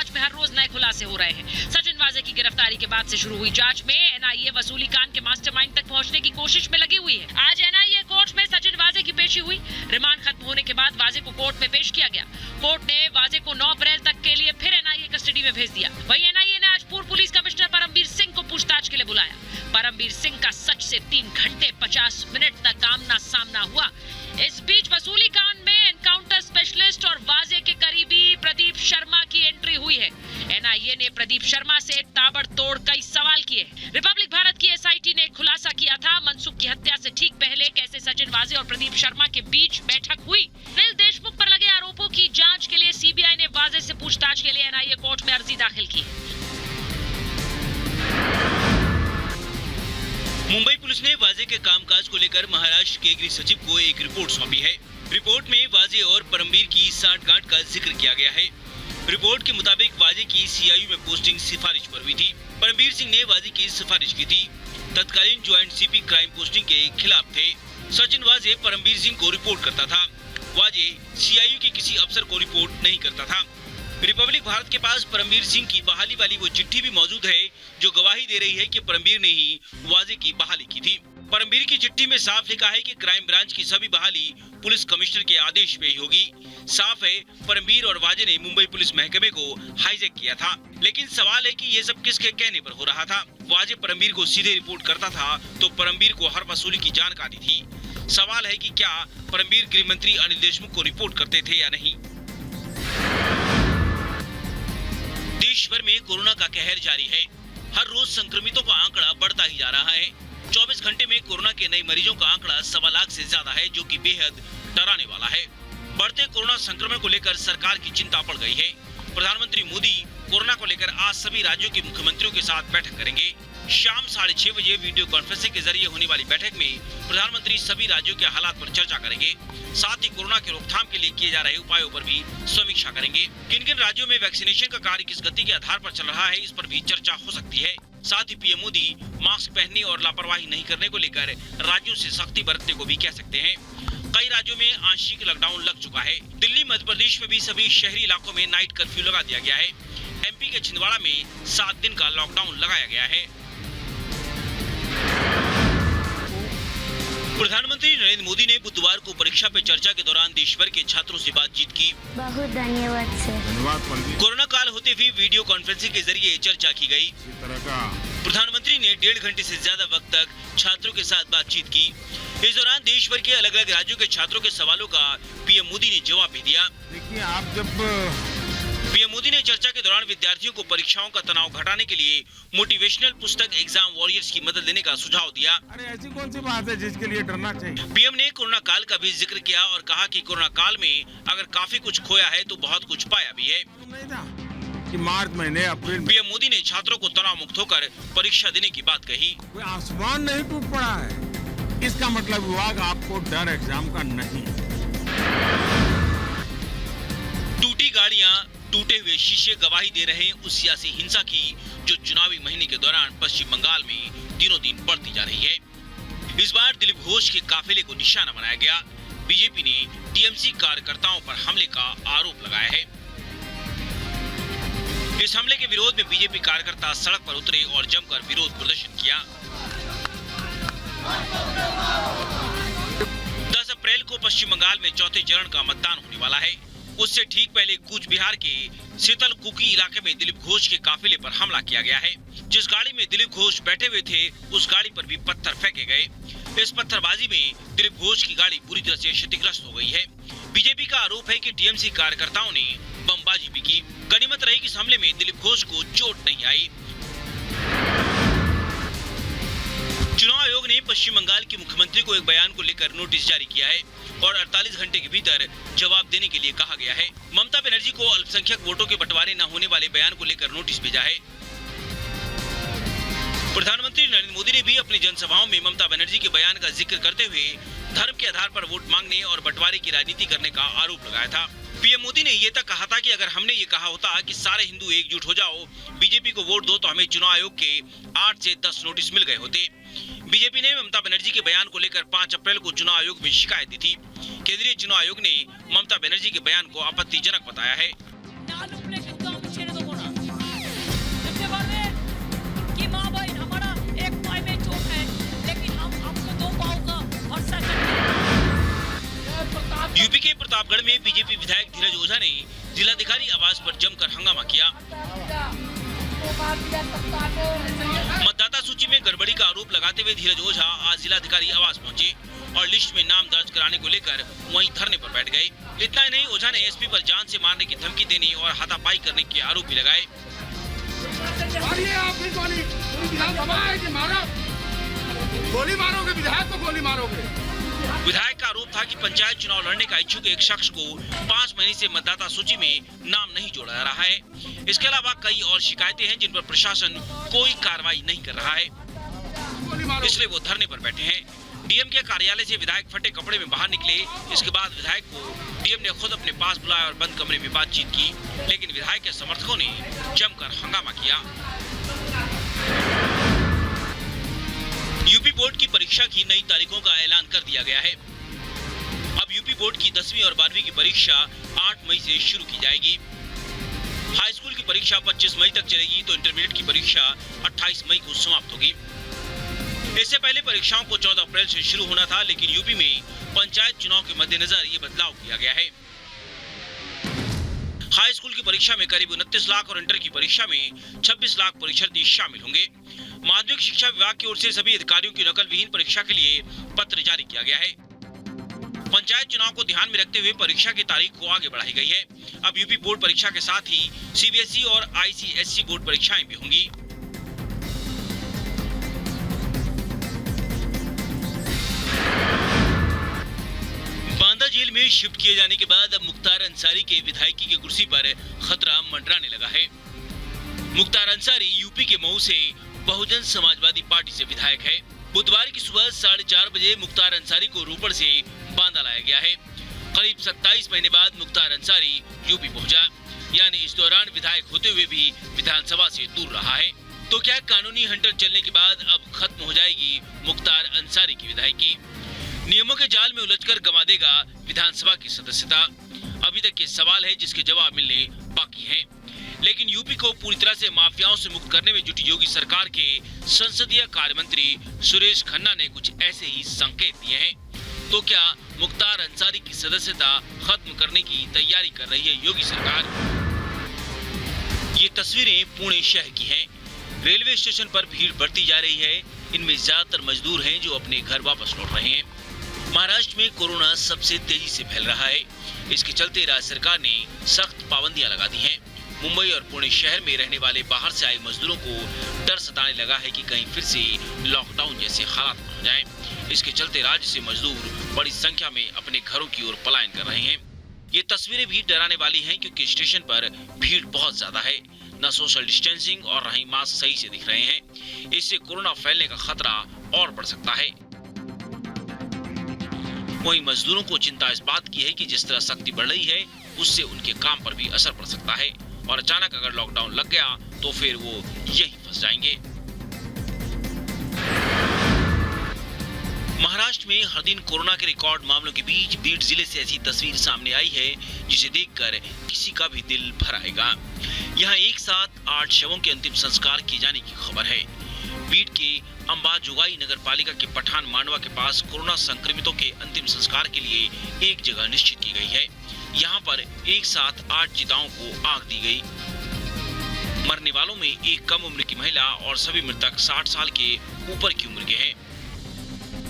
जांच में हर रोज नए खुलासे हो रहे हैं। सचिन वाजे की गिरफ्तारी के बाद से शुरू हुई जांच में एनआईए वसूली कांड के मास्टरमाइंड तक पहुंचने की कोशिश में लगी हुई है। आज एनआईए कोर्ट में सचिन वाजे की पेशी हुई। रिमांड खत्म होने के बाद वाजे को कोर्ट में पेश किया गया। कोर्ट ने वाजे को 9 अप्रैल तक के लिए फिर एनआईए कस्टडी में भेज दिया। वहीं एनआईए ने आज पूर्व पुलिस कमिश्नर परमबीर सिंह को पूछताछ के लिए बुलाया। परमबीर सिंह का सच से 3 घंटे 50 मिनट तक आमना सामना हुआ। इस बीच वसूली कांड में एनकाउंटर स्पेशलिस्ट और वाजे के करीबी प्रदीप शर्मा की एंट्री हुई है। एनआईए ने प्रदीप शर्मा से ताबड़तोड़ कई सवाल किए। रिपब्लिक भारत की एसआईटी ने खुलासा किया था, मनसुख की हत्या से ठीक पहले कैसे सचिन वाजे और प्रदीप शर्मा के बीच बैठक हुई। अनिल देशमुख पर लगे आरोपों की जांच के लिए सीबीआई ने वाजे से पूछताछ के लिए एनआईए कोर्ट में अर्जी दाखिल की। मुंबई पुलिस ने वाजे के कामकाज को लेकर महाराष्ट्र के गृह सचिव को एक रिपोर्ट सौंपी है। रिपोर्ट में वाजे और परमबीर की सांठगांठ का जिक्र किया गया है। रिपोर्ट के मुताबिक वाजे की सीआईयू में पोस्टिंग सिफारिश पर हुई थी। परमबीर सिंह ने वाजे की सिफारिश की थी। तत्कालीन ज्वाइंट सीपी क्राइम पोस्टिंग के खिलाफ थे। सचिन वाजे परमबीर सिंह को रिपोर्ट करता था। वाजे सीआईयू के किसी अफसर को रिपोर्ट नहीं करता था। रिपब्लिक भारत के पास परमबीर सिंह की बहाली वाली वो चिट्ठी भी मौजूद है जो गवाही दे रही है कि परमबीर ने ही वाजे की बहाली की थी। परमबीर की चिट्ठी में साफ लिखा है कि क्राइम ब्रांच की सभी बहाली पुलिस कमिश्नर के आदेश पे ही होगी। साफ है परमबीर और वाजे ने मुंबई पुलिस महकमे को हाईजैक किया था। लेकिन सवाल है कि ये सब किसके कहने पर हो रहा था। वाजे परमबीर को सीधे रिपोर्ट करता था तो परमबीर को हर वसूली की जानकारी थी। सवाल है कि क्या परमबीर गृह मंत्री अनिल देशमुख को रिपोर्ट करते थे या नहीं। देश भर में कोरोना का कहर जारी है। हर रोज संक्रमितों का आंकड़ा बढ़ता ही जा रहा है। 24 घंटे में कोरोना के नए मरीजों का आंकड़ा 1.25 लाख से ज्यादा है, जो कि बेहद डराने वाला है। बढ़ते कोरोना संक्रमण को लेकर सरकार की चिंता बढ़ गई है। प्रधानमंत्री मोदी कोरोना को लेकर आज सभी राज्यों के मुख्यमंत्रियों के साथ बैठक करेंगे। शाम 6:30 बजे वीडियो कॉन्फ्रेंसिंग के जरिए होने वाली बैठक में प्रधानमंत्री सभी राज्यों के हालात पर चर्चा करेंगे। साथ ही कोरोना के रोकथाम के लिए किए जा रहे उपायों पर भी समीक्षा करेंगे। किन किन राज्यों में वैक्सीनेशन का कार्य किस गति के आधार पर चल रहा है, इस पर भी चर्चा हो सकती है। साथ ही पीएम मोदी मास्क पहनने और लापरवाही नहीं करने को लेकर राज्यों से सख्ती बरतने को भी कह सकते हैं। कई राज्यों में आंशिक लॉकडाउन लग चुका है। दिल्ली, मध्य प्रदेश में भी सभी शहरी इलाकों में नाइट कर्फ्यू लगा दिया गया है। एमपी के छिंदवाड़ा में 7 दिन का लॉकडाउन लगाया गया है। प्रधानमंत्री नरेंद्र मोदी ने बुधवार को परीक्षा पे चर्चा के दौरान देश भर के छात्रों से बातचीत की। बहुत धन्यवाद सर। कोरोना काल होते हुए वीडियो कॉन्फ्रेंसिंग के जरिए चर्चा की गई। प्रधानमंत्री ने 1.5 घंटे से ज्यादा वक्त तक छात्रों के साथ बातचीत की। इस दौरान देश भर के अलग अलग राज्यों के छात्रों के सवालों का पीएम मोदी ने जवाब भी दिया। देखिए, आप जब पीएम मोदी ने चर्चा के दौरान विद्यार्थियों को परीक्षाओं का तनाव घटाने के लिए मोटिवेशनल पुस्तक एग्जाम वॉरियर्स की मदद लेने का सुझाव दिया। अरे ऐसी कौन सी बात है जिसके लिए डरना चाहिए। पीएम ने कोरोना काल का भी जिक्र किया और कहा कि कोरोना काल में अगर काफी कुछ खोया है तो बहुत कुछ पाया भी है। नहीं था कि मार्च महीने अप्रैल में पीएम मोदी ने छात्रों को तनाव मुक्त होकर परीक्षा देने की बात कही। कोई आसमान नहीं टूट पड़ा है। इसका मतलब हुआ कि आपको डर एग्जाम का नहीं। टूटी गाड़ियां, टूटे हुए शीशे गवाही दे रहे उस सियासी हिंसा की जो चुनावी महीने के दौरान पश्चिम बंगाल में दिनों दिन बढ़ती जा रही है। इस बार दिलीप घोष के काफिले को निशाना बनाया गया। बीजेपी ने टीएमसी कार्यकर्ताओं पर हमले का आरोप लगाया है। इस हमले के विरोध में बीजेपी कार्यकर्ता सड़क पर उतरे और जमकर विरोध प्रदर्शन किया। 10 अप्रैल को पश्चिम बंगाल में चौथे चरण का मतदान होने वाला है। उससे ठीक पहले कूच बिहार के शीतल कुकी इलाके में दिलीप घोष के काफिले पर हमला किया गया है। जिस गाड़ी में दिलीप घोष बैठे हुए थे उस गाड़ी पर भी पत्थर फेंके गए। इस पत्थरबाजी में दिलीप घोष की गाड़ी पूरी तरह से क्षतिग्रस्त हो गई है। बीजेपी का आरोप है कि टीएमसी कार्यकर्ताओं ने बमबाजी भी की। गनीमत रही कि इस हमले में दिलीप घोष को चोट नहीं आई। चुनाव आयोग ने पश्चिम बंगाल के मुख्यमंत्री को एक बयान को लेकर नोटिस जारी किया है और 48 घंटे के भीतर जवाब देने के लिए कहा गया है। ममता बनर्जी को अल्पसंख्यक वोटों के बंटवारे न होने वाले बयान को लेकर नोटिस भेजा है। प्रधानमंत्री नरेंद्र मोदी ने भी अपनी जनसभाओं में ममता बनर्जी के बयान का जिक्र करते हुए धर्म के आधार पर वोट मांगने और बंटवारे की राजनीति करने का आरोप लगाया था। पीएम मोदी ने ये तक कहा था कि अगर हमने ये कहा होता कि सारे हिंदू एकजुट हो जाओ, बीजेपी को वोट दो, तो हमें चुनाव आयोग के 8 से 10 नोटिस मिल गए होते। बीजेपी ने ममता बनर्जी के बयान को लेकर 5 अप्रैल को चुनाव आयोग में शिकायत दी थी। केंद्रीय चुनाव आयोग ने ममता बनर्जी के बयान को आपत्तिजनक बताया है। प्रतापगढ़ में बीजेपी विधायक धीरज ओझा ने जिलाधिकारी आवास पर जमकर हंगामा किया। मतदाता सूची में गड़बड़ी का आरोप लगाते हुए धीरज ओझा आज जिलाधिकारी आवास पहुंचे और लिस्ट में नाम दर्ज कराने को लेकर वहीं धरने पर बैठ गए। इतना ही नहीं, ओझा ने एसपी पर जान से मारने की धमकी देने और हाथापाई करने के आरोप भी लगाए। गोली मारोगे, विधायक को गोली मारोगे। विधायक का आरोप था कि पंचायत चुनाव लड़ने का इच्छुक एक शख्स को 5 महीने से मतदाता सूची में नाम नहीं जोड़ा जा रहा है। इसके अलावा कई और शिकायतें हैं जिन पर प्रशासन कोई कार्रवाई नहीं कर रहा है, इसलिए वो धरने पर बैठे हैं। डीएम के कार्यालय से विधायक फटे कपड़े में बाहर निकले। इसके बाद विधायक को डीएम ने खुद अपने पास बुलाया और बंद कमरे में बातचीत की, लेकिन विधायक के समर्थकों ने जमकर हंगामा किया। यूपी बोर्ड की परीक्षा की नई तारीखों का ऐलान कर दिया गया है। अब यूपी बोर्ड की 10वीं और 12वीं की परीक्षा 8 मई से शुरू की जाएगी। हाई स्कूल की परीक्षा 25 मई तक चलेगी तो इंटरमीडिएट की परीक्षा 28 मई को समाप्त होगी। इससे पहले परीक्षाओं को 14 अप्रैल से शुरू होना था, लेकिन यूपी में पंचायत चुनाव के मद्देनजर ये बदलाव किया गया है। हाई स्कूल की परीक्षा में करीब 29 लाख और इंटर की परीक्षा में 26 लाख परीक्षार्थी शामिल होंगे। माध्यमिक शिक्षा विभाग की ओर से सभी अधिकारियों की नकल विहीन परीक्षा के लिए पत्र जारी किया गया है। पंचायत चुनाव को ध्यान में रखते हुए परीक्षा की तारीख को आगे बढ़ाई गई है। अब यूपी बोर्ड परीक्षा के साथ ही सीबीएसई और आईसीएसई बोर्ड परीक्षाएं भी होंगी। बांदा जेल में शिफ्ट किए जाने के बाद अब मुख्तार अंसारी के विधायकी की कुर्सी पर खतरा मंडराने लगा है। मुख्तार अंसारी यूपी के मऊ से बहुजन समाजवादी पार्टी से विधायक है। बुधवार की सुबह 4:30 बजे मुख्तार अंसारी को रोपड़ से बांदा लाया गया है। करीब 27 महीने बाद मुख्तार अंसारी यूपी पहुंचा, यानी इस दौरान विधायक होते हुए भी विधानसभा से दूर रहा है। तो क्या कानूनी हंटर चलने के बाद अब खत्म हो जाएगी मुख्तार अंसारी की विधायकी? नियमों के जाल में उलझकर गंवा देगा विधानसभा की सदस्यता? अभी तक ये सवाल है जिसके जवाब मिलने बाकी हैं। लेकिन यूपी को पूरी तरह से माफियाओं से मुक्त करने में जुटी योगी सरकार के संसदीय कार्य मंत्री सुरेश खन्ना ने कुछ ऐसे ही संकेत दिए हैं। तो क्या मुख्तार अंसारी की सदस्यता खत्म करने की तैयारी कर रही है योगी सरकार? ये तस्वीरें पुणे शहर की हैं। रेलवे स्टेशन पर भीड़ बढ़ती जा रही है। इनमें ज्यादातर मजदूर हैं जो अपने घर वापस लौट रहे हैं। महाराष्ट्र में कोरोना सबसे तेजी से फैल रहा है। इसके चलते राज्य सरकार ने सख्त पाबंदियां लगा दी हैं। मुंबई और पुणे शहर में रहने वाले बाहर से आए मजदूरों को डर सताने लगा है कि कहीं फिर से लॉकडाउन जैसे हालात न हो जाएं। इसके चलते राज्य से मजदूर बड़ी संख्या में अपने घरों की ओर पलायन कर रहे हैं। ये तस्वीरें भी डराने वाली हैं क्योंकि स्टेशन पर भीड़ बहुत ज्यादा है। न सोशल डिस्टेंसिंग और न ही मास्क सही से दिख रहे हैं। इससे कोरोना फैलने का खतरा और बढ़ सकता है। वहीं मजदूरों को चिंता इस बात की है कि जिस तरह सख्ती बढ़ रही है उससे उनके काम पर भी असर पड़ सकता है और अचानक अगर लॉकडाउन लग गया तो फिर वो यहीं फंस जाएंगे। महाराष्ट्र में हर दिन कोरोना के रिकॉर्ड मामलों के बीच बीड जिले से ऐसी तस्वीर सामने आई है जिसे देखकर किसी का भी दिल भर आएगा। यहाँ एक साथ 8 शवों के अंतिम संस्कार किए जाने की खबर है। बीड के अंबाजोगाई नगर पालिका के पठान मांडवा के पास कोरोना संक्रमितों के अंतिम संस्कार के लिए एक जगह निश्चित की गई है। यहाँ पर एक साथ 8 चिताओं को आग दी गई। मरने वालों में एक कम उम्र की महिला और सभी मृतक 60 साल के ऊपर की उम्र के हैं।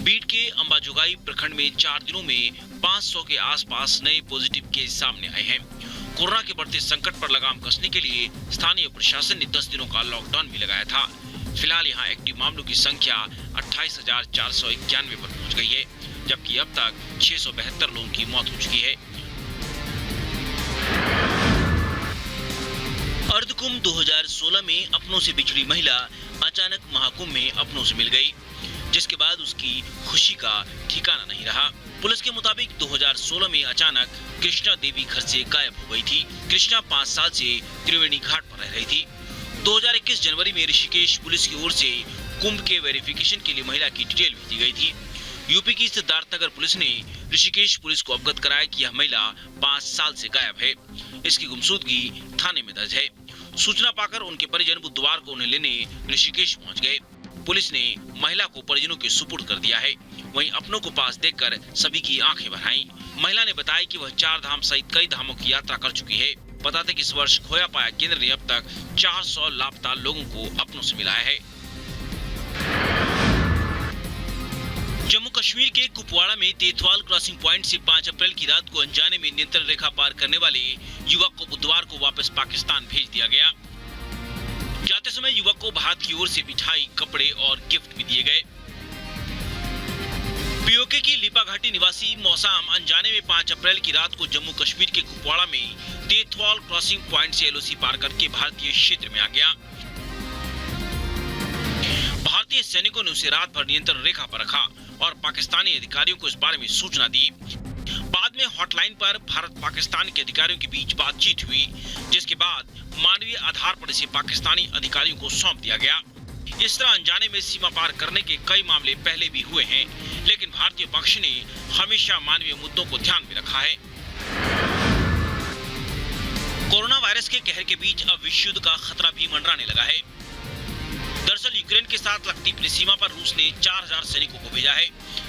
बीड के अंबाजोगाई प्रखंड में 4 दिनों में 500 के आसपास नए पॉजिटिव केस सामने आए हैं। कोरोना के बढ़ते संकट पर लगाम कसने के लिए स्थानीय प्रशासन ने 10 दिनों का लॉकडाउन भी लगाया था। फिलहाल यहाँ एक्टिव मामलों की संख्या 28,491 पर पहुंच गई है, जबकि अब तक 672 लोगों की मौत हो चुकी है। अर्धकुंभ 2016 में अपनों से बिछड़ी महिला अचानक महाकुंभ में अपनों से मिल गई, जिसके बाद उसकी खुशी का ठिकाना नहीं रहा। पुलिस के मुताबिक 2016 में अचानक कृष्णा देवी घर से गायब हो गई थी। कृष्णा 5 साल से त्रिवेणी घाट पर रह रही थी। 2021 जनवरी में ऋषिकेश पुलिस की ओर से कुंभ के वेरिफिकेशन के लिए महिला की डिटेल भेजी गई थी। यूपी की सिद्धार्थ नगर पुलिस ने ऋषिकेश पुलिस को अवगत कराया कि यह महिला 5 साल से गायब है। इसकी गुमशुदगी थाने में दर्ज है। सूचना पाकर उनके परिजन बुधवार को उन्हें लेने ऋषिकेश पहुंच गए। पुलिस ने महिला को परिजनों के सुपुर्द कर दिया है। वहीं अपनों को पास देखकर सभी की आंखें भर आईं। महिला ने बताया कि वह 4 धाम सहित कई धामों की यात्रा कर चुकी है। बता दें कि इस वर्ष खोया पाया केंद्र ने अब तक 400 लापता लोगों को अपनों से मिलाया है। जम्मू कश्मीर के कुपवाड़ा में तेतवाल क्रॉसिंग पॉइंट से 5 अप्रैल की रात को अनजाने में नियंत्रण रेखा पार करने वाले युवक को बुधवार को वापस पाकिस्तान भेज दिया गया। जाते समय युवक को भारत की ओर से मिठाई, कपड़े और गिफ्ट भी दिए गए। पीओके की लिपा घाटी निवासी मौसाम अनजाने में 5 अप्रैल की रात को जम्मू कश्मीर के कुपवाड़ा में तेतवाल क्रॉसिंग पॉइंट से एलओसी पार करके भारतीय क्षेत्र में आ गया। भारतीय सैनिकों ने उसे रात भर नियंत्रण रेखा पर रखा और पाकिस्तानी अधिकारियों को इस बारे में सूचना दी। बाद में हॉटलाइन पर भारत पाकिस्तान के अधिकारियों के बीच बातचीत हुई, जिसके बाद मानवीय आधार पर इसे पाकिस्तानी अधिकारियों को सौंप दिया गया। इस तरह अनजाने में सीमा पार करने के कई मामले पहले भी हुए हैं, लेकिन भारतीय पक्ष ने हमेशा मानवीय मुद्दों को ध्यान में रखा है। कोरोना वायरस के कहर के बीच अब विश्व युद्ध का खतरा भी मंडराने लगा है। दरअसल यूक्रेन के साथ लगती अपनी सीमा पर रूस ने 4000 सैनिकों को भेजा है,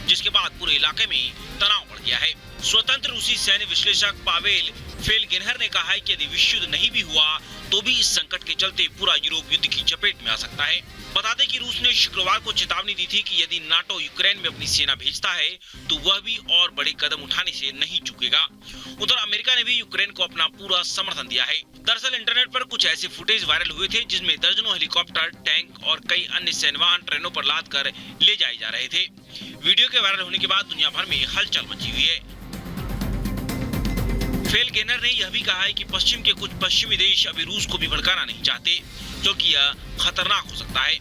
जिसके बाद पूरे इलाके में तनाव बढ़ गया है। स्वतंत्र रूसी सैन्य विश्लेषक पावेल फेलगेनहर ने कहा है कि यदि विश्व युद्ध नहीं भी हुआ तो भी इस संकट के चलते पूरा यूरोप युद्ध की चपेट में आ सकता है। बता दें कि रूस ने शुक्रवार को चेतावनी दी थी कि यदि नाटो यूक्रेन में अपनी सेना भेजता है तो वह भी और बड़े कदम उठाने से नहीं चूकेगा। उधर अमेरिका ने भी यूक्रेन को अपना पूरा समर्थन दिया है। दरअसल इंटरनेट पर कुछ ऐसे फुटेज वायरल हुए थे जिसमें दर्जनों हेलीकॉप्टर, टैंक और कई अन्य सैन्य वाहन ट्रेनों पर लाद कर ले जाए जा रहे थे। वीडियो के वायरल होने के बाद दुनिया भर में हलचल मची हुई है। फेलगेनर ने यह भी कहा है कि पश्चिम के कुछ पश्चिमी देश अभी रूस को भी भड़काना नहीं चाहते, क्योंकि यह खतरनाक हो सकता है।